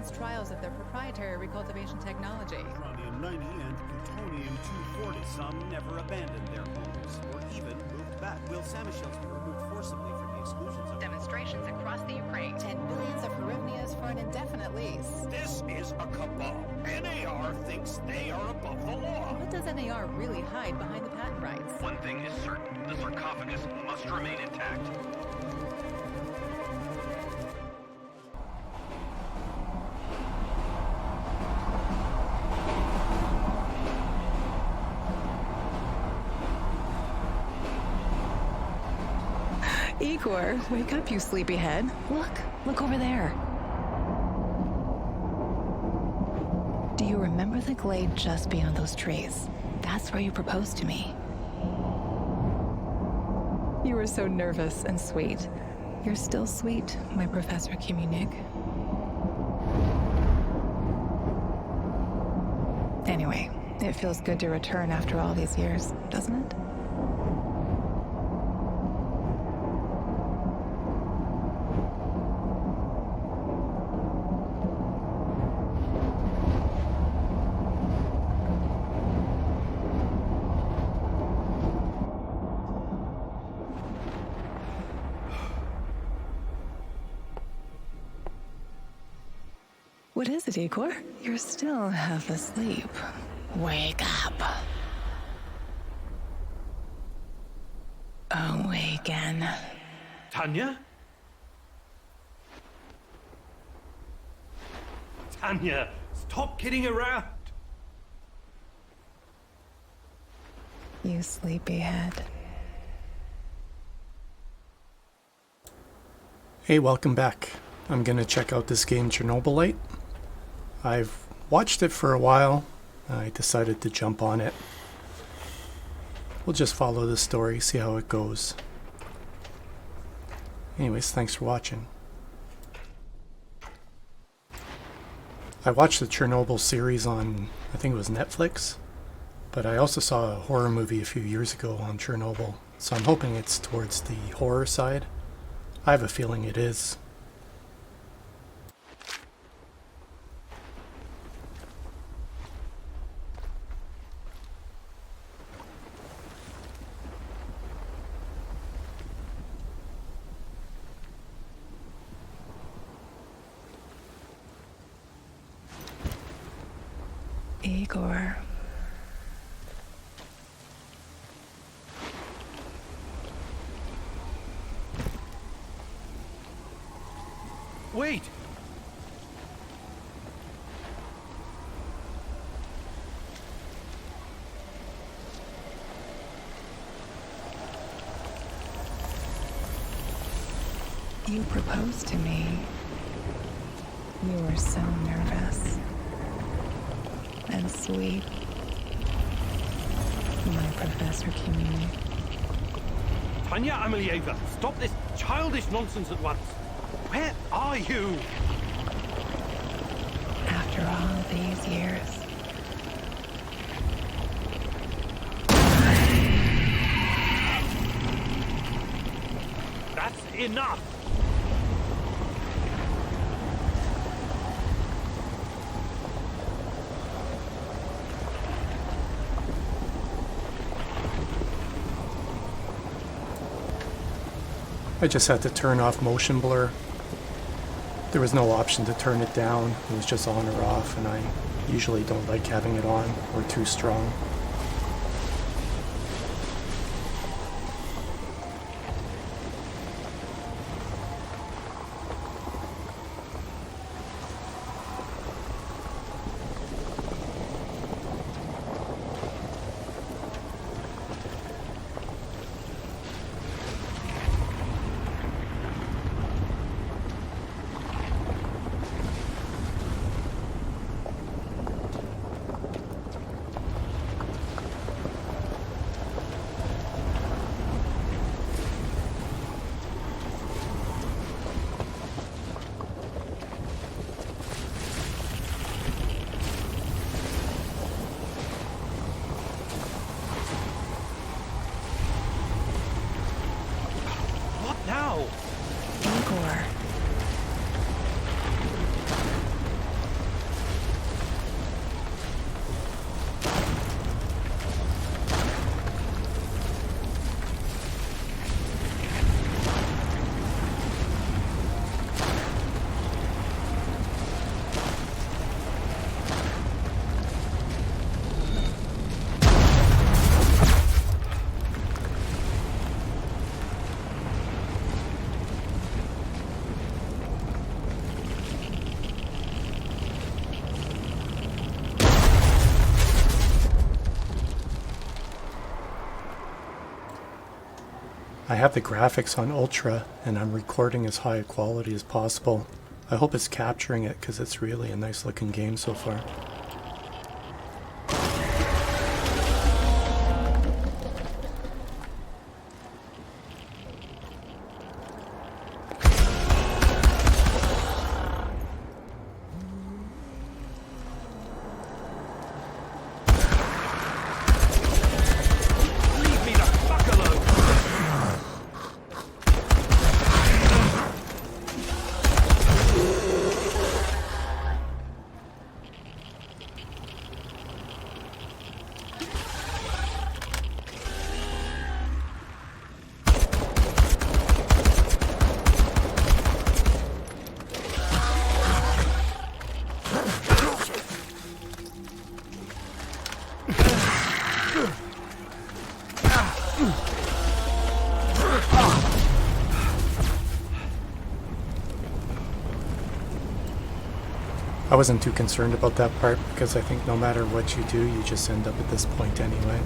advanced trials of their proprietary recultivation technology. Uranium-90 and plutonium-240. Some never abandoned their homes or even moved back. Will Samichel's were removed forcibly from the exclusion zone. Demonstrations across the Ukraine. 10 billions of hryvnias for an indefinite lease. This is a cabal. NAR thinks they are above the law. What does NAR really hide behind the patent rights? One thing is certain. The sarcophagus must remain intact. Igor, wake up, you sleepyhead. Look over there. Do you remember the glade just beyond those trees? That's where you proposed to me. You were so nervous and sweet. You're still sweet, my Professor Koenig. Anyway, it feels good to return after all these years, doesn't it? What is it, Igor? You're still half asleep. Wake up. Awaken. Tanya? Tanya, stop kidding around. You sleepyhead. Hey, welcome back. I'm gonna check out this game Chernobylite. I've watched it for a while. I decided to jump on it. We'll just follow the story, see how it goes. Anyways, thanks for watching. I watched the Chernobyl series on, I think it was Netflix, but I also saw a horror movie a few years ago on Chernobyl, so I'm hoping it's towards the horror side. I have a feeling it is. Igor. Wait! You proposed to me. You were so nervous. And sweet. My Professor Koenig. Tanya Amelieva, stop this childish nonsense at once. Where are you? After all these years. That's enough! I just had to turn off motion blur. There was no option to turn it down. It was just on or off, and I usually don't like having it on or too strong. I have the graphics on ultra, and I'm recording as high a quality as possible. I hope it's capturing it, because it's really a nice looking game so far. Leave me the fuck alone! I wasn't too concerned about that part because I think no matter what you do, you just end up at this point anyway.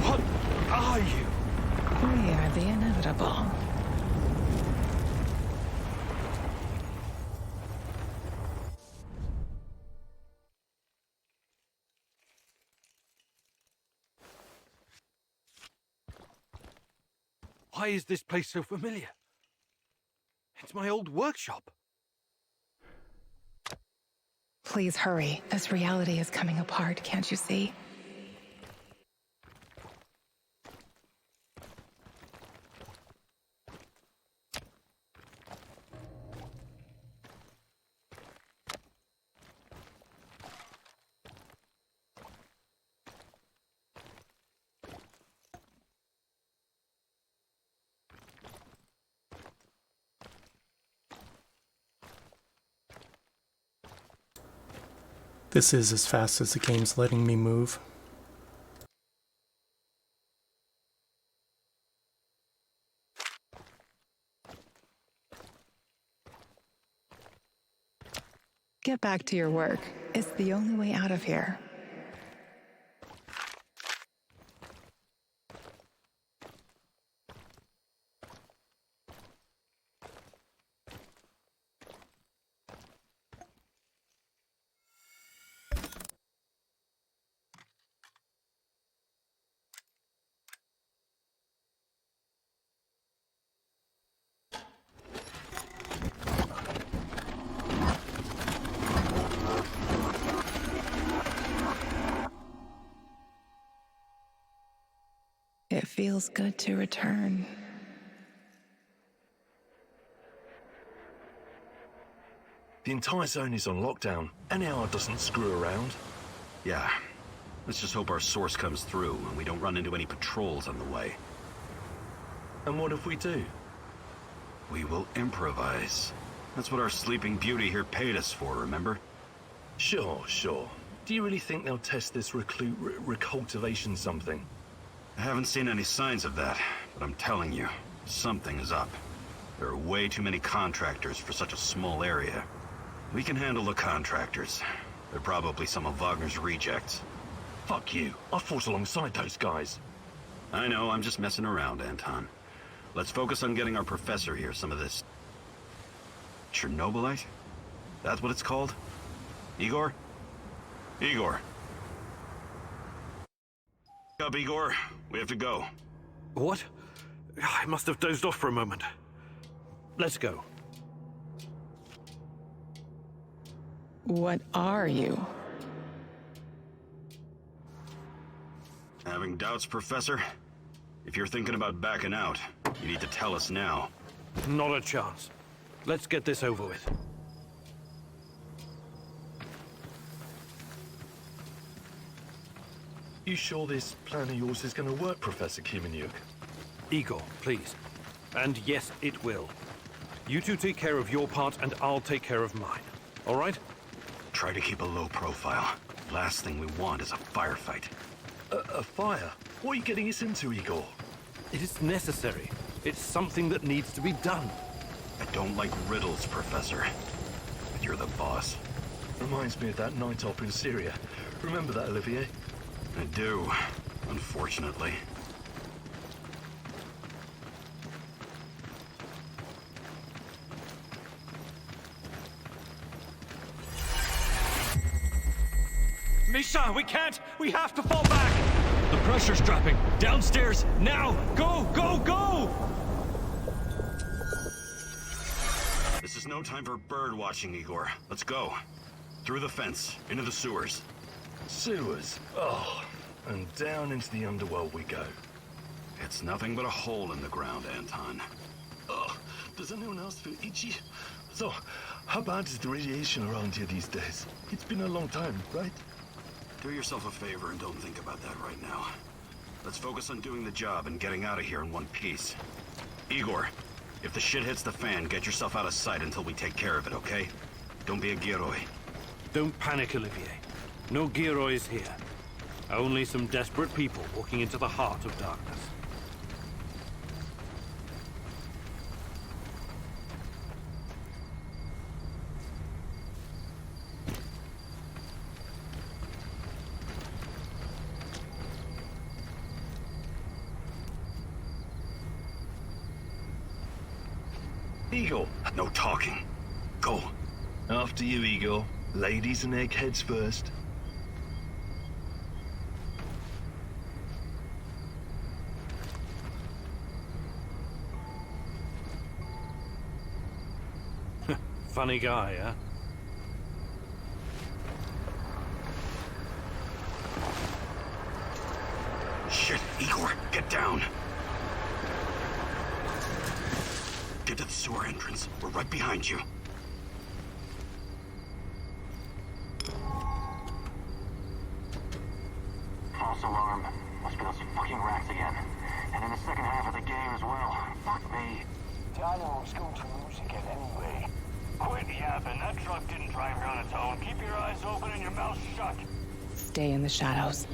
What are you? We are the inevitable. Why is this place so familiar? It's my old workshop. Please hurry. This reality is coming apart, can't you see? This is as fast as the game's letting me move. Get back to your work. It's the only way out of here. It feels good to return. The entire zone is on lockdown. NAR doesn't screw around. Yeah. Let's just hope our source comes through and we don't run into any patrols on the way. And what if we do? We will improvise. That's what our Sleeping Beauty here paid us for, remember? Sure. Do you really think they'll test this recultivation something? I haven't seen any signs of that, but I'm telling you, something is up. There are way too many contractors for such a small area. We can handle the contractors. They're probably some of Wagner's rejects. Fuck you. I fought alongside those guys. I know, I'm just messing around, Anton. Let's focus on getting our professor here some of this... Chernobylite? That's what it's called? Igor? Igor. Up, Igor. We have to go. What? I must have dozed off for a moment. Let's go. What are you? Having doubts, Professor? If you're thinking about backing out, you need to tell us now. Not a chance. Let's get this over with. You sure this plan of yours is going to work, Professor Kimenyuk? Igor, please. And yes, it will. You two take care of your part, and I'll take care of mine. All right? Try to keep a low profile. Last thing we want is a firefight. A fire? What are you getting us into, Igor? It is necessary. It's something that needs to be done. I don't like riddles, Professor. But you're the boss. Reminds me of that night op in Syria. Remember that, Olivier? I do, unfortunately. Misha, we can't! We have to fall back! The pressure's dropping. Downstairs, now! Go, go, go! This is no time for bird watching, Igor. Let's go. Through the fence, into the sewers. Sewers? Oh, and down into the underworld we go. It's nothing but a hole in the ground, Anton. Oh, does anyone else feel itchy? So, how bad is the radiation around here these days? It's been a long time, right? Do yourself a favor and don't think about that right now. Let's focus on doing the job and getting out of here in one piece. Igor, if the shit hits the fan, get yourself out of sight until we take care of it, okay? Don't be a Gilroy. Don't panic, Olivier. No Giroys here. Only some desperate people walking into the heart of darkness. Igor. No talking. Go. After you, Igor. Ladies and eggheads first. Funny guy, huh? Shit, Igor, get down. Get to the sewer entrance. We're right behind you. False alarm. Must be those fucking rats again. And in the second half of the game as well. Fuck me. Dynamic's going to lose again anyway. Quit yapping. That truck didn't drive here on its own. Keep your eyes open and your mouth shut. Stay in the shadows.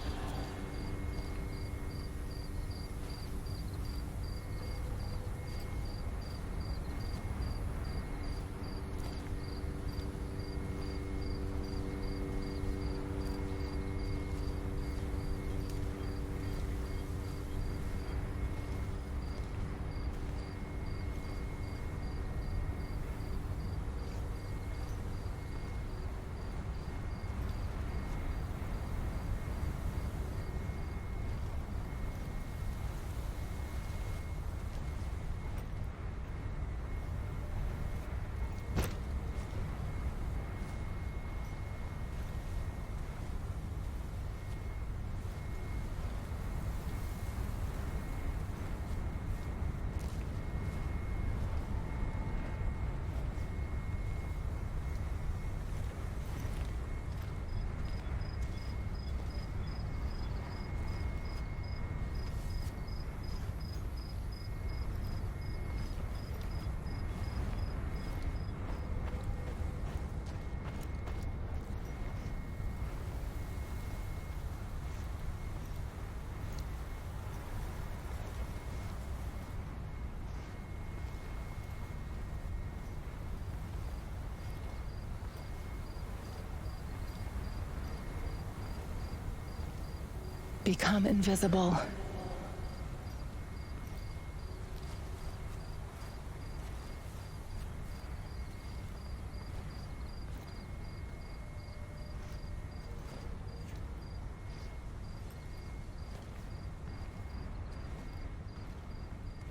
Become invisible.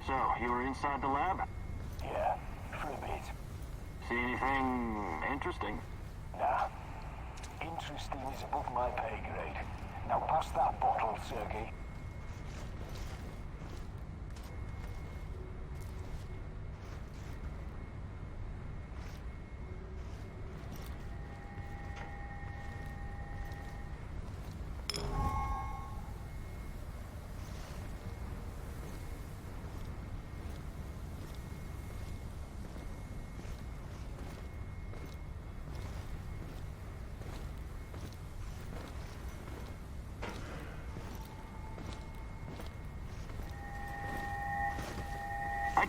So, you were inside the lab? Yeah, for a bit. See anything interesting? Nah. Interesting is above my pay grade. Now pass that bottle, Sergei.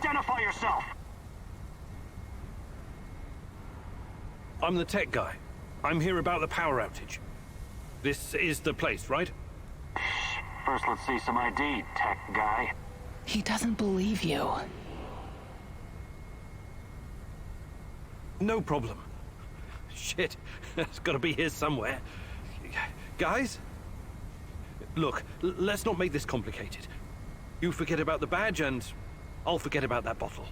Identify yourself! I'm the tech guy. I'm here about the power outage. This is the place, right? First, let's see some ID, tech guy. He doesn't believe you. No problem. Shit, it's gotta be here somewhere. Guys? Look, let's not make this complicated. You forget about the badge and I'll forget about that bottle.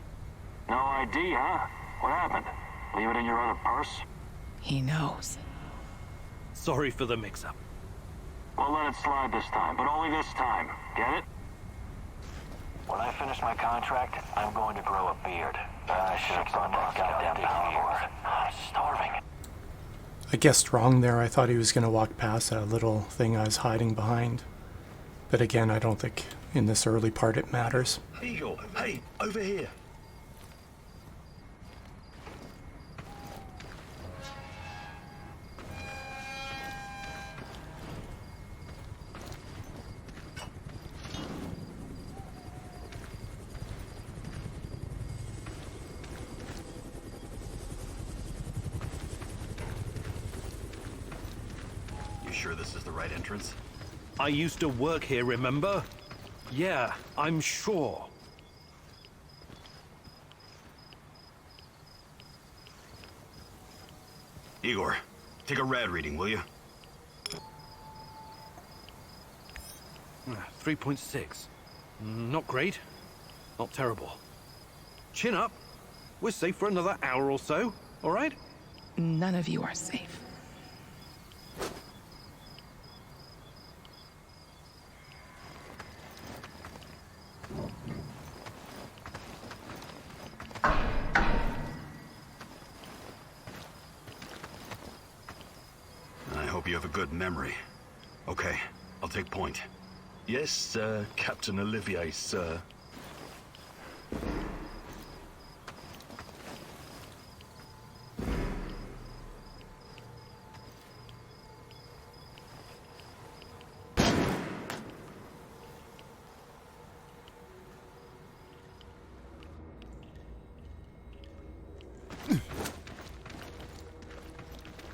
No ID, huh? What happened? Leave it in your other purse? He knows. Sorry for the mix-up. We'll let it slide this time, but only this time. Get it? When I finish my contract, I'm going to grow a beard. I should have brought that goddamn power. I'm starving. I guessed wrong there. I thought he was going to walk past that little thing I was hiding behind. But again, I don't think in this early part it matters. Eagle, hey, over here. You sure this is the right entrance? I used to work here, remember? Yeah, I'm sure. Igor, take a rad reading, will you? 3.6. Not great. Not terrible. Chin up. We're safe for another hour or so, all right? None of you are safe. I hope you have a good memory. Okay, I'll take point. Yes, sir, Captain Olivier, sir.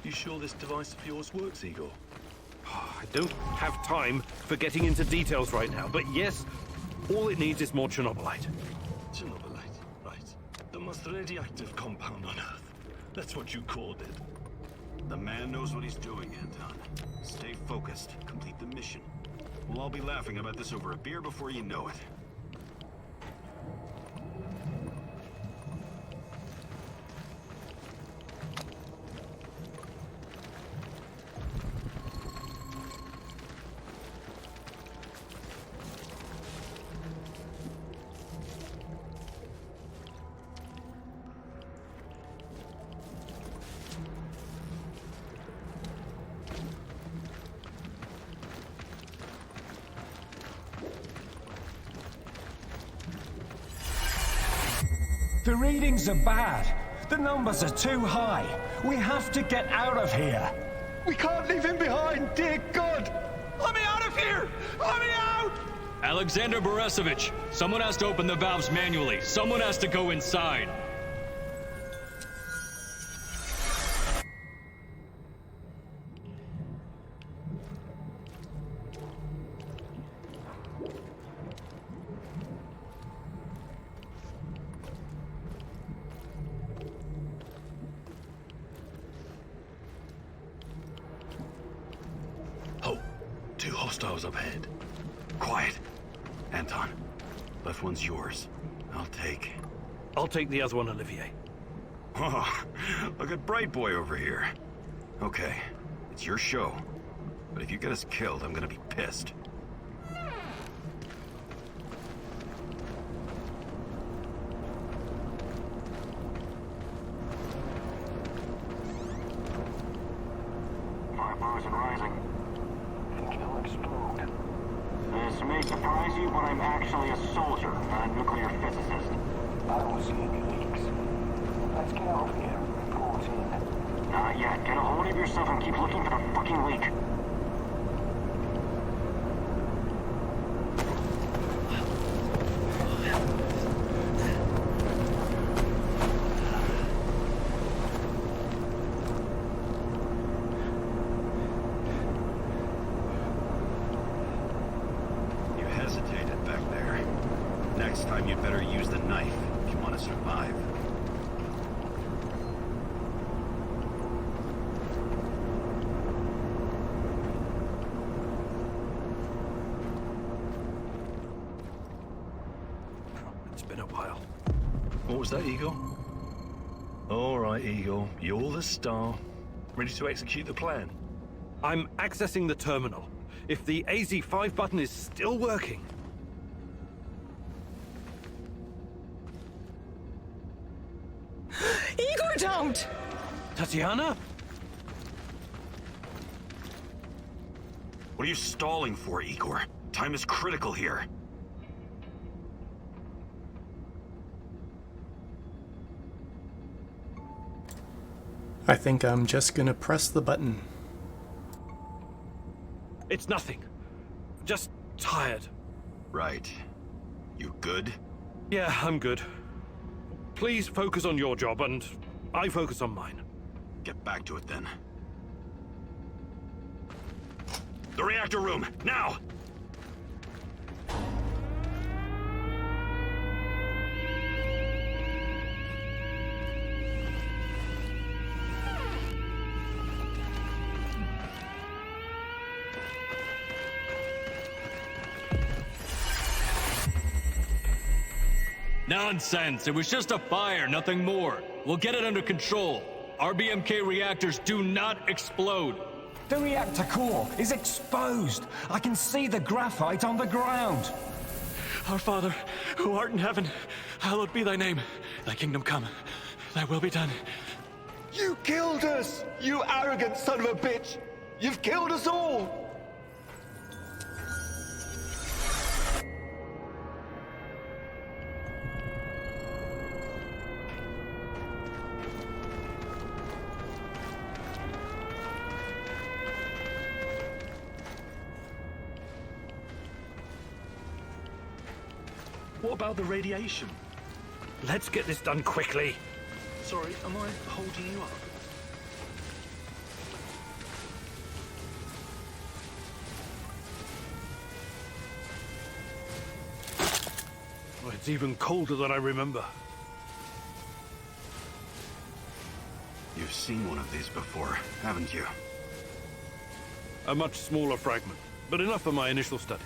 You sure this device of yours works, Igor? I don't have time for getting into details right now, but yes, all it needs is more Chernobylite. Chernobylite, right. The most radioactive compound on Earth. That's what you called it. The man knows what he's doing, Anton. Stay focused. Complete the mission. We'll all be laughing about this over a beer before you know it. The readings are bad. The numbers are too high. We have to get out of here. We can't leave him behind, dear God! Let me out of here! Let me out! Alexander Borisovich, someone has to open the valves manually. Someone has to go inside. Oh, two hostiles up ahead. Quiet. Anton, left one's yours. I'll take the other one, Olivier. Oh, look at Bright Boy over here. Okay, it's your show. But if you get us killed, I'm gonna be pissed. Firepower's rising. Think he'll explode. This may surprise you, but I'm actually a soldier, not a nuclear physicist. I don't see any leaks. Let's get out of here. Report in. Not yet. Get a hold of yourself and keep looking for the fucking leak. was that, Eagle? All right, Eagle. You're the star. Ready to execute the plan? I'm accessing the terminal. If the AZ5 button is still working... Igor, don't! Tatiana? What are you stalling for, Igor? Time is critical here. I think I'm just gonna press the button. It's nothing. Just tired. Right. You good? Yeah, I'm good. Please focus on your job, and I focus on mine. Get back to it then. The reactor room, now! Nonsense. It was just a fire, nothing more. We'll get it under control. RBMK reactors do not explode. The reactor core is exposed. I can see the graphite on the ground. Our Father, who art in heaven, hallowed be thy name. Thy kingdom come. Thy will be done. You killed us, you arrogant son of a bitch! You've killed us all! What about the radiation? Let's get this done quickly. Sorry, am I holding you up? Oh, it's even colder than I remember. You've seen one of these before, haven't you? A much smaller fragment, but enough for my initial studies.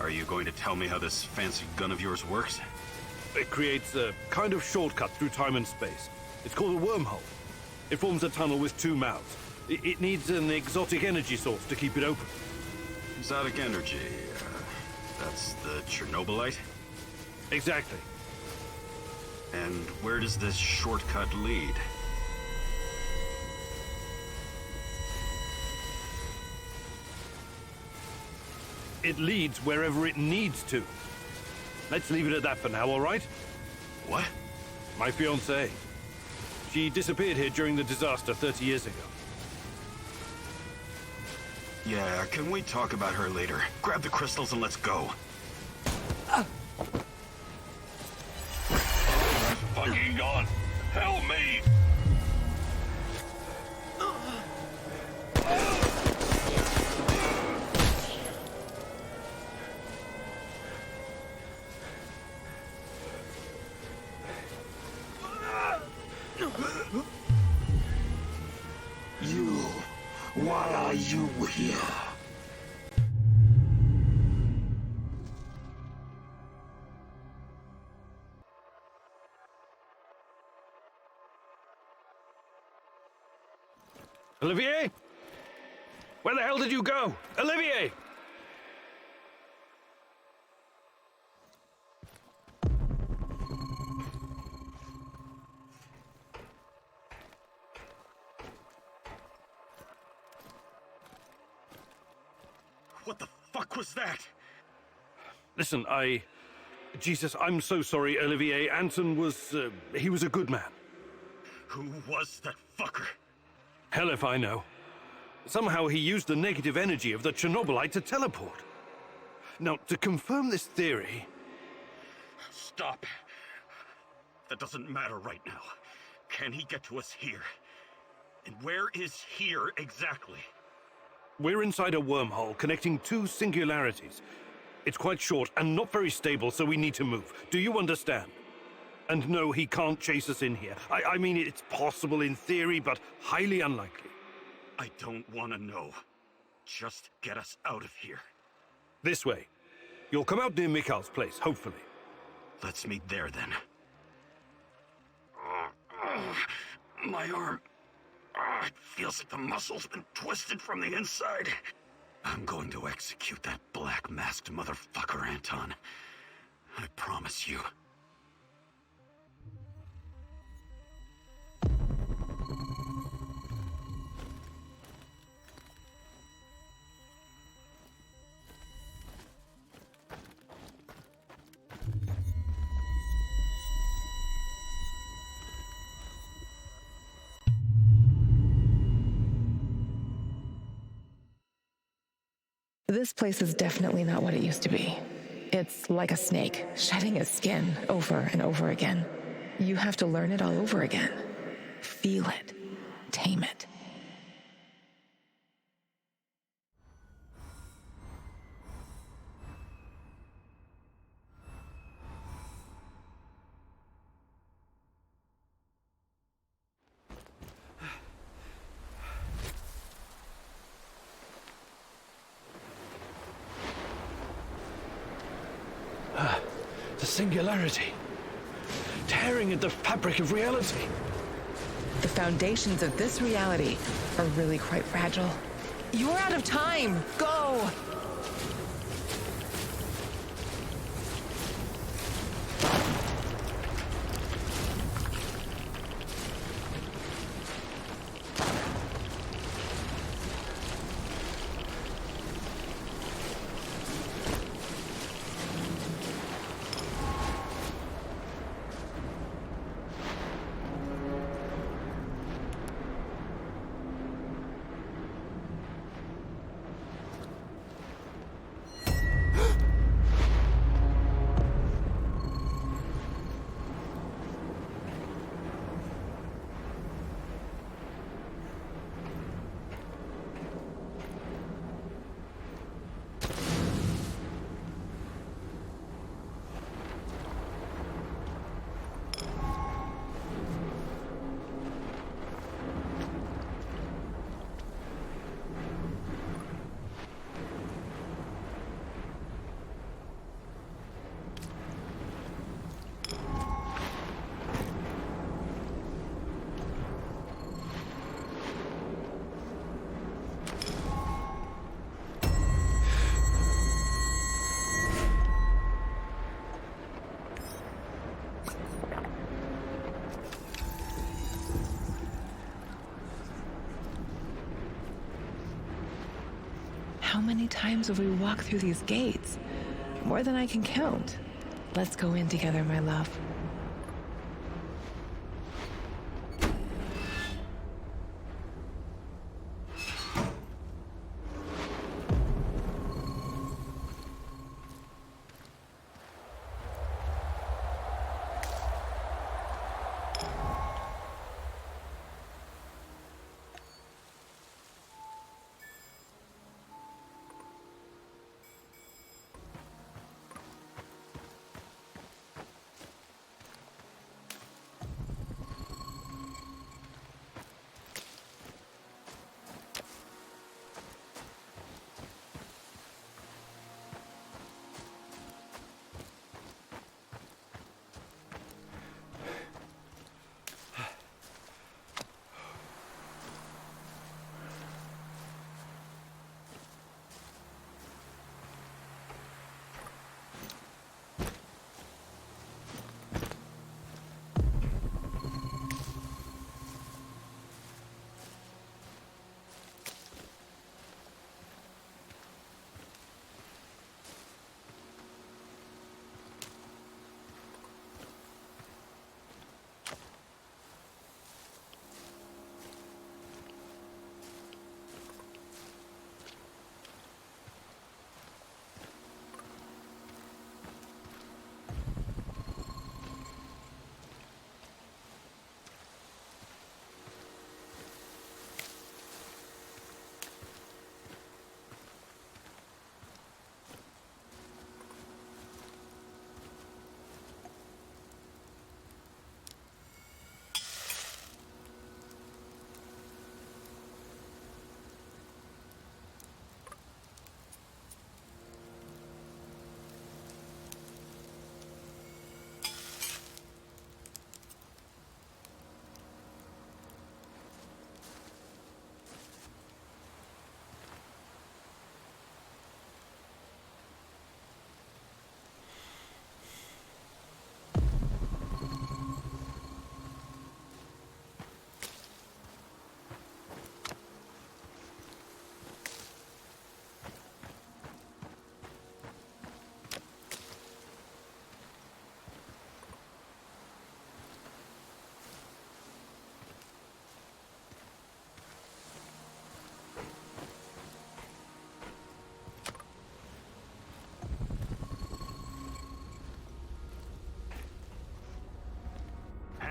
Are you going to tell me how this fancy gun of yours works? It creates a kind of shortcut through time and space. It's called a wormhole. It forms a tunnel with two mouths. It needs an exotic energy source to keep it open. Exotic energy, that's the Chernobylite? Exactly. And where does this shortcut lead? It leads wherever it needs to. Let's leave it at that for now, all right? What? My fiancée. She disappeared here during the disaster 30 years ago. Yeah, can we talk about her later? Grab the crystals and let's go. Fucking gone. Help me! Why are you here? Olivier? Where the hell did you go? Olivier! What the fuck was that? Listen, Jesus, I'm so sorry, Olivier. Anton was, he was a good man. Who was that fucker? Hell if I know. Somehow he used the negative energy of the Chernobylite to teleport. Now, to confirm this theory... Stop. That doesn't matter right now. Can he get to us here? And where is here exactly? We're inside a wormhole connecting two singularities. It's quite short and not very stable, so we need to move. Do you understand? And no, he can't chase us in here. I mean, it's possible in theory, but highly unlikely. I don't want to know. Just get us out of here. This way. You'll come out near Mikhail's place, hopefully. Let's meet there, then. My arm. It feels like the muscle's been twisted from the inside. I'm going to execute that black-masked motherfucker, Anton. I promise you. This place is definitely not what it used to be. It's like a snake, shedding its skin over and over again. You have to learn it all over again. Feel it. Tame it. The singularity. Tearing at the fabric of reality. The foundations of this reality are really quite fragile. You're out of time! Go! How many times have we walked through these gates? More than I can count. Let's go in together, my love.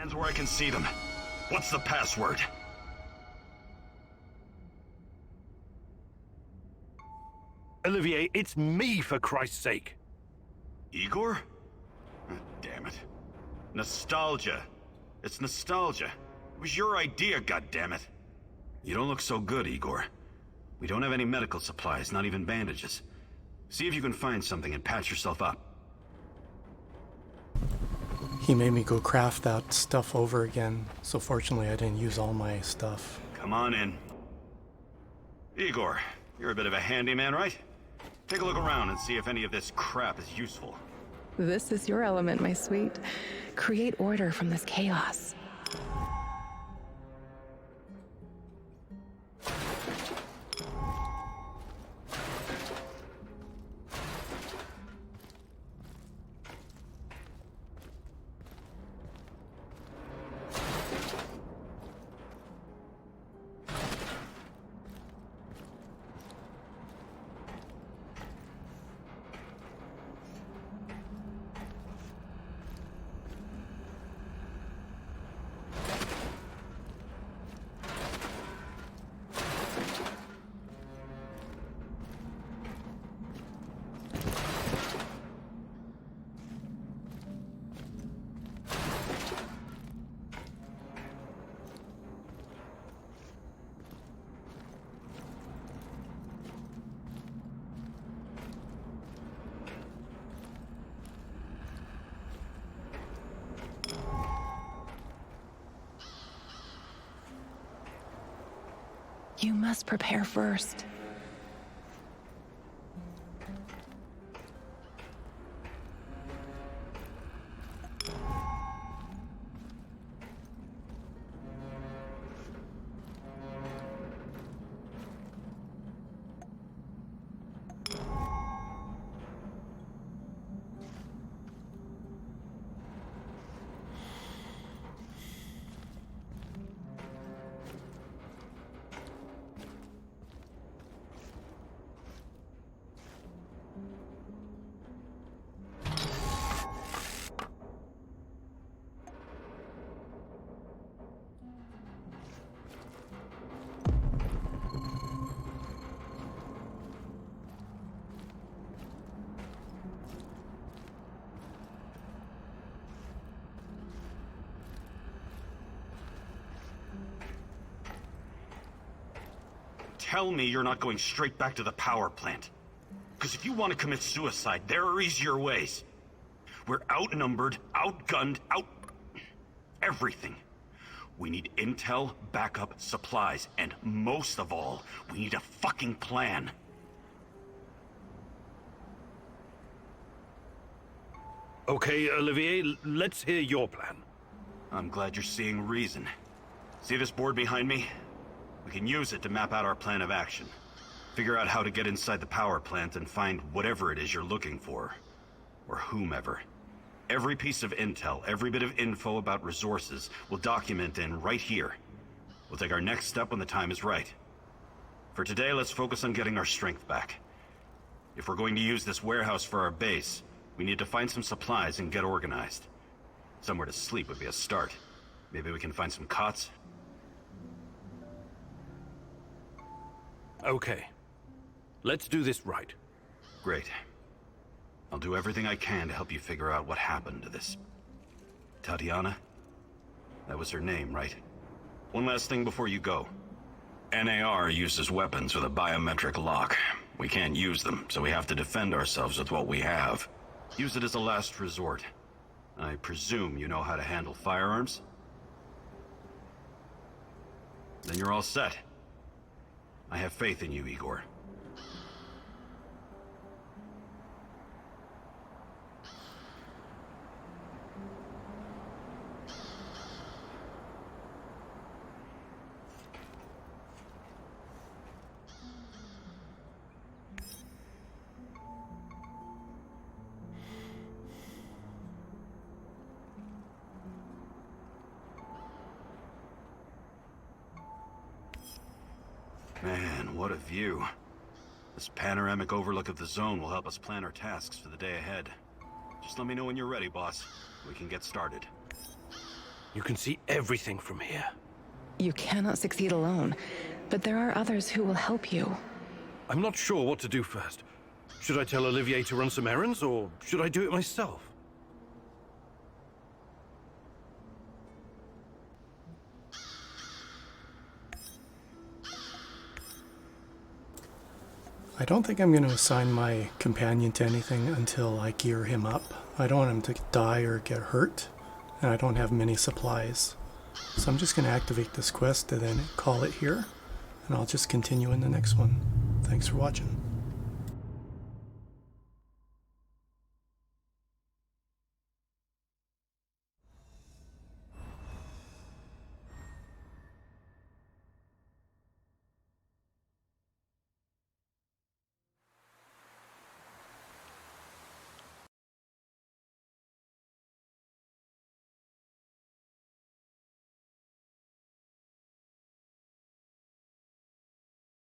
hands where I can see them. What's the password? Olivier, it's me, for Christ's sake. Igor? Damn it. Nostalgia. It's nostalgia. It was your idea, goddammit. You don't look so good, Igor. We don't have any medical supplies, not even bandages. See if you can find something and patch yourself up. He made me go craft that stuff over again, so fortunately I didn't use all my stuff. Come on in. Igor, you're a bit of a handyman, right? Take a look around and see if any of this crap is useful. This is your element, my sweet. Create order from this chaos. You must prepare first. Tell me you're not going straight back to the power plant. Because if you want to commit suicide, there are easier ways. We're outnumbered, outgunned, everything. We need intel, backup, supplies, and most of all, we need a fucking plan. Okay, Olivier, let's hear your plan. I'm glad you're seeing reason. See this board behind me? We can use it to map out our plan of action. Figure out how to get inside the power plant and find whatever it is you're looking for. Or whomever. Every piece of intel, every bit of info about resources, we'll document in right here. We'll take our next step when the time is right. For today, let's focus on getting our strength back. If we're going to use this warehouse for our base, we need to find some supplies and get organized. Somewhere to sleep would be a start. Maybe we can find some cots. Okay. Let's do this right. Great. I'll do everything I can to help you figure out what happened to this... Tatiana? That was her name, right? One last thing before you go. NAR uses weapons with a biometric lock. We can't use them, so we have to defend ourselves with what we have. Use it as a last resort. I presume you know how to handle firearms? Then you're all set. I have faith in you, Igor. Man, what a view. This panoramic overlook of the zone will help us plan our tasks for the day ahead. Just let me know when you're ready, boss. We can get started. You can see everything from here. You cannot succeed alone, but there are others who will help you. I'm not sure what to do first. Should I tell Olivier to run some errands, or should I do it myself? I don't think I'm going to assign my companion to anything until I gear him up. I don't want him to die or get hurt, and I don't have many supplies. So I'm just going to activate this quest and then call it here, and I'll just continue in the next one. Thanks for watching.